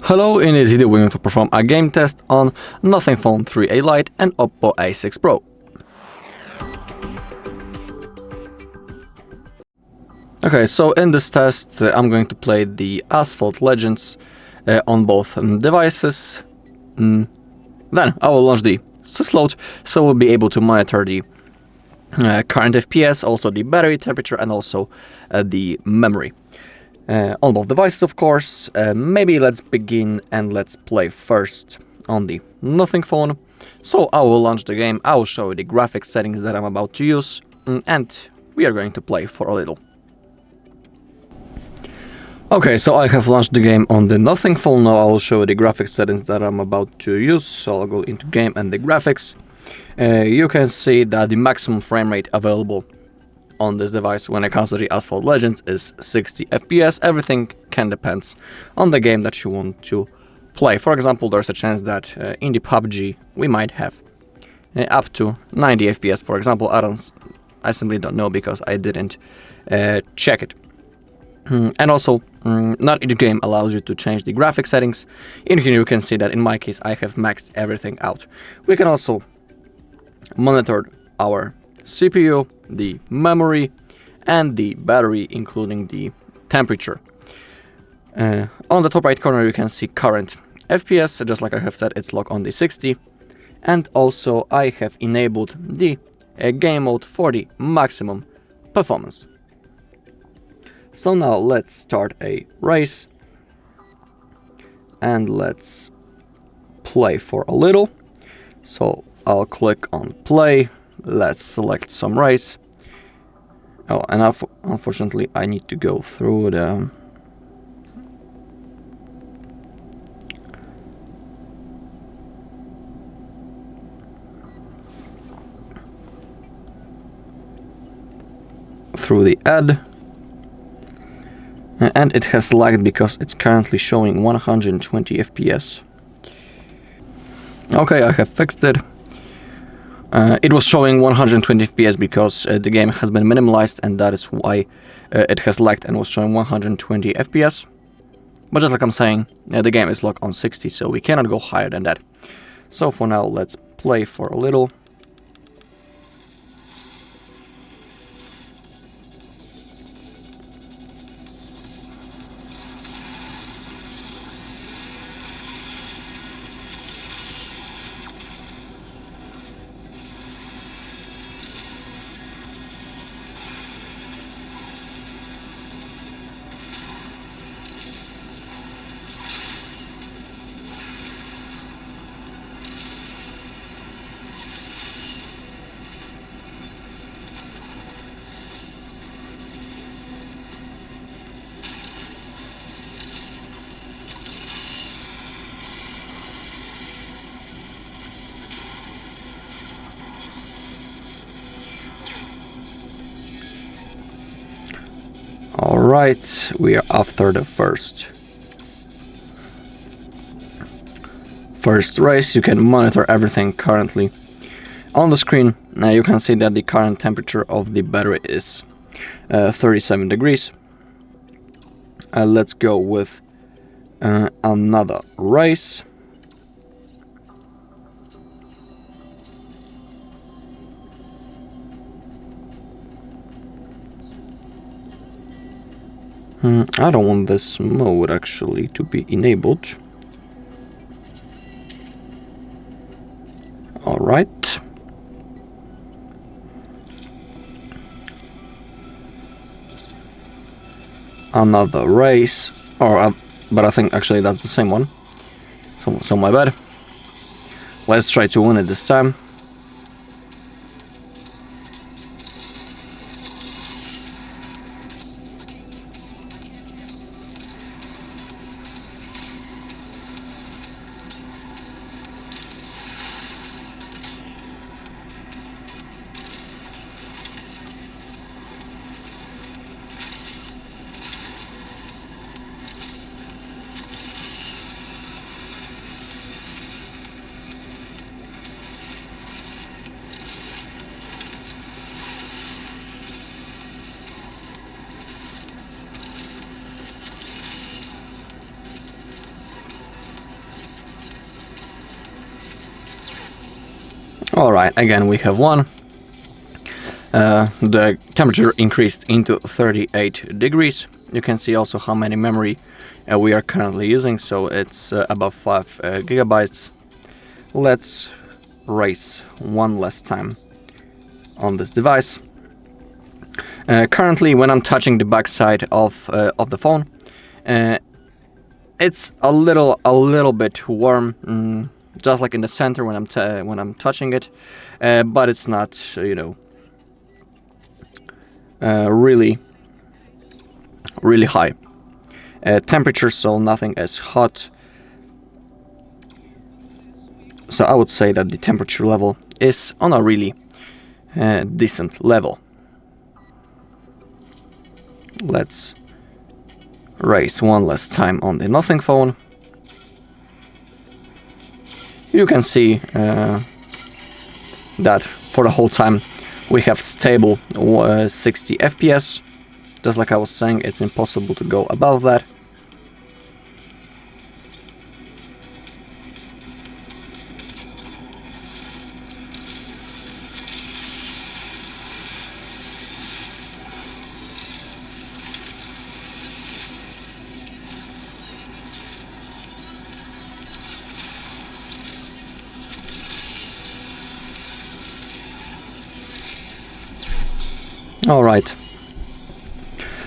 Hello, in this video we're going to perform a game test on NothingPhone 3A Lite and OPPO A6 Pro. Okay, so in this test I'm going to play the Asphalt Legends on both devices. Then I will launch the Sysload, so we'll be able to monitor the current FPS, also the battery temperature and also the memory. On both devices, of course. Maybe let's begin and let's play first on the NothingPhone. So I will launch the game, I will show you the graphics settings that I'm about to use, and we are going to play for a little. Okay, so I have launched the game on the NothingPhone. Now I will show you the graphics settings that I'm about to use. So I'll go into game and the graphics. You can see that the maximum frame rate available on this device when it comes to the Asphalt Legends is 60 FPS. Everything can depend on the game that you want to play. For example, there's a chance that in the PUBG we might have up to 90 FPS, for example. I simply don't know because I didn't check it. And also, not each game allows you to change the graphic settings. In here you can see that in my case I have maxed everything out. We can also monitor our CPU, the memory, and the battery, including the temperature. On the top right corner you can see current FPS, just like I have said, it's locked on the 60. And also I have enabled the game mode for the maximum performance. So now let's start a race and let's play for a little. So I'll click on play. Let's select some race. Oh, and unfortunately I need to go through the ad, and it has lagged because it's currently showing 120 FPS. Okay, I have fixed it. It was showing 120 FPS because the game has been minimalized, and that is why it has lagged and was showing 120 FPS. But just like I'm saying, the game is locked on 60, so we cannot go higher than that. So for now, let's play for a little. Alright, we are after the first race. You can monitor everything currently on the screen. Now you can see that the current temperature of the battery is 37 degrees. Let's go with another race. I don't want this mode actually to be enabled. Alright. Another race. But I think actually that's the same one. So my bad. Let's try to win it this time. Alright, again we have one. The temperature increased into 38 degrees. You can see also how many memory we are currently using, so it's above 5 gigabytes. Let's race one last time on this device. Currently, when I'm touching the backside of the phone, it's a little bit warm, just like in the center when I'm touching it, but it's not, you know, really high temperature, so nothing as hot. So I would say that the temperature level is on a really decent level. Let's race one last time on the NothingPhone. You can see that for the whole time we have stable 60 FPS. Just like I was saying, it's impossible to go above that. Alright,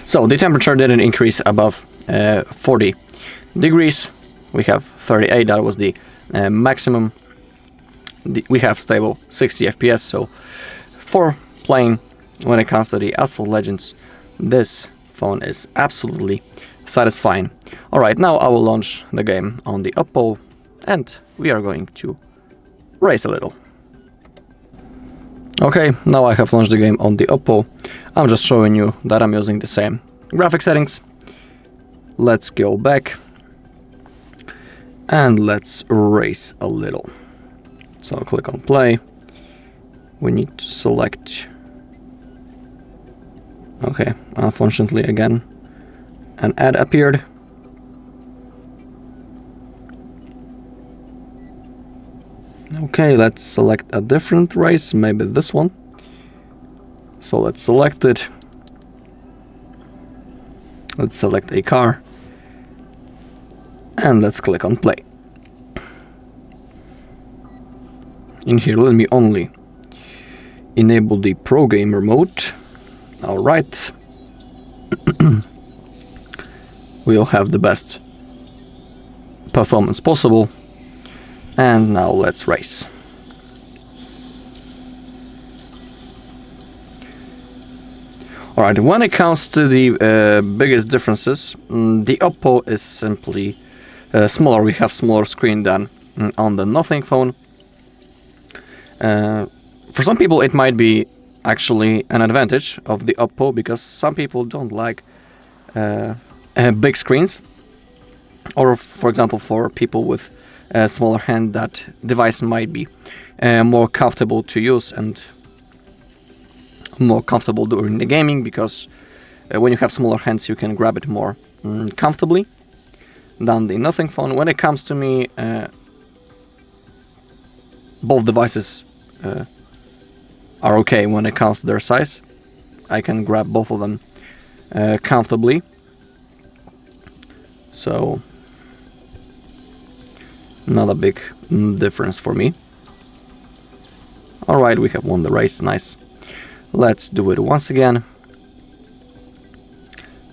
so the temperature didn't increase above 40 degrees. We have 38, that was the maximum. We have stable 60 FPS, so for playing when it comes to the Asphalt Legends, this phone is absolutely satisfying. Alright, now I will launch the game on the OPPO and we are going to race a little. Okay, now I have launched the game on the OPPO. I'm just showing you that I'm using the same graphic settings. Let's go back and let's race a little. So I'll click on play. We need to select. Okay, unfortunately again an ad appeared. Okay, let's select a different race, maybe this one. So let's select it. Let's select a car. And let's click on play. In here, let me only enable the Pro Gamer mode. Alright. We'll have the best performance possible. And now let's race. Alright, when it comes to the biggest differences, the OPPO is simply smaller. We have smaller screen than on the NothingPhone. For some people it might be actually an advantage of the OPPO, because some people don't like big screens. Or for example, for people with a smaller hand, that device might be more comfortable to use and more comfortable during the gaming, because when you have smaller hands you can grab it more comfortably than the NothingPhone. When it comes to me, both devices are okay when it comes to their size. I can grab both of them comfortably. So not a big difference for me. Alright, we have won the race, nice. Let's do it once again.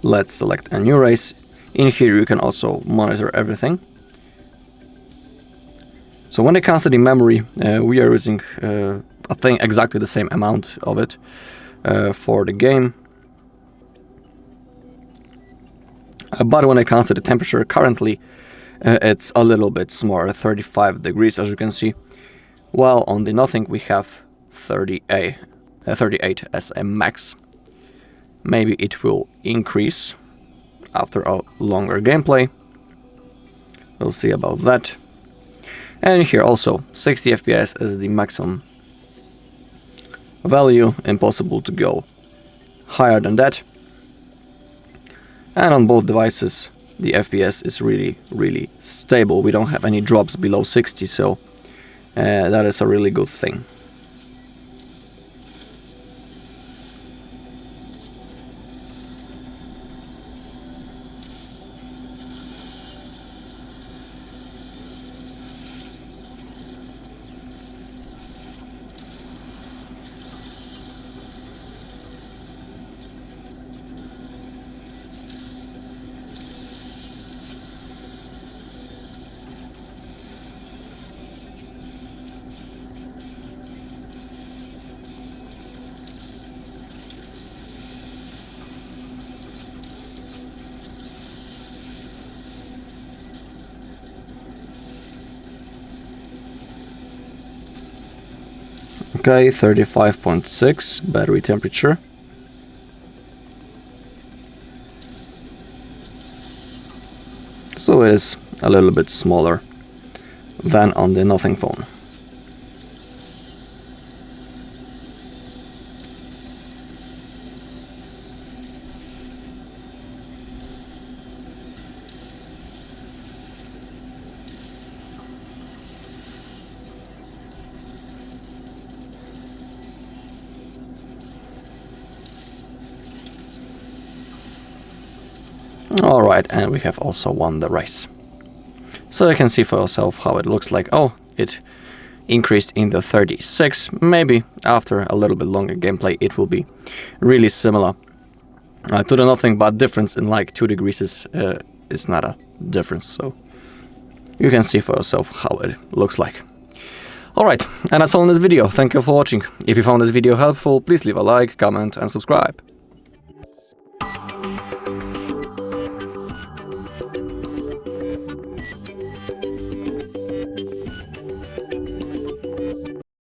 Let's select a new race. In here you can also monitor everything. So when it comes to the memory, we are using I think exactly the same amount of it for the game. But when it comes to the temperature, currently it's a little bit smaller, 35 degrees as you can see, while on the Nothing we have 38 as a max. Maybe it will increase after a longer gameplay. We'll see about that. And here also 60 FPS is the maximum value, impossible to go higher than that. And on both devices the FPS is really stable. We don't have any drops below 60, so that is a really good thing. Okay, 35.6 battery temperature. So it is a little bit smaller than on the NothingPhone. Alright, and we have also won the race. So you can see for yourself how it looks like. Oh, it increased in the 36. Maybe after a little bit longer gameplay it will be really similar to the Nothing, but difference in like 2 degrees is not a difference. So you can see for yourself how it looks like. Alright, and that's all in this video. Thank you for watching. If you found this video helpful, please leave a like, comment and subscribe.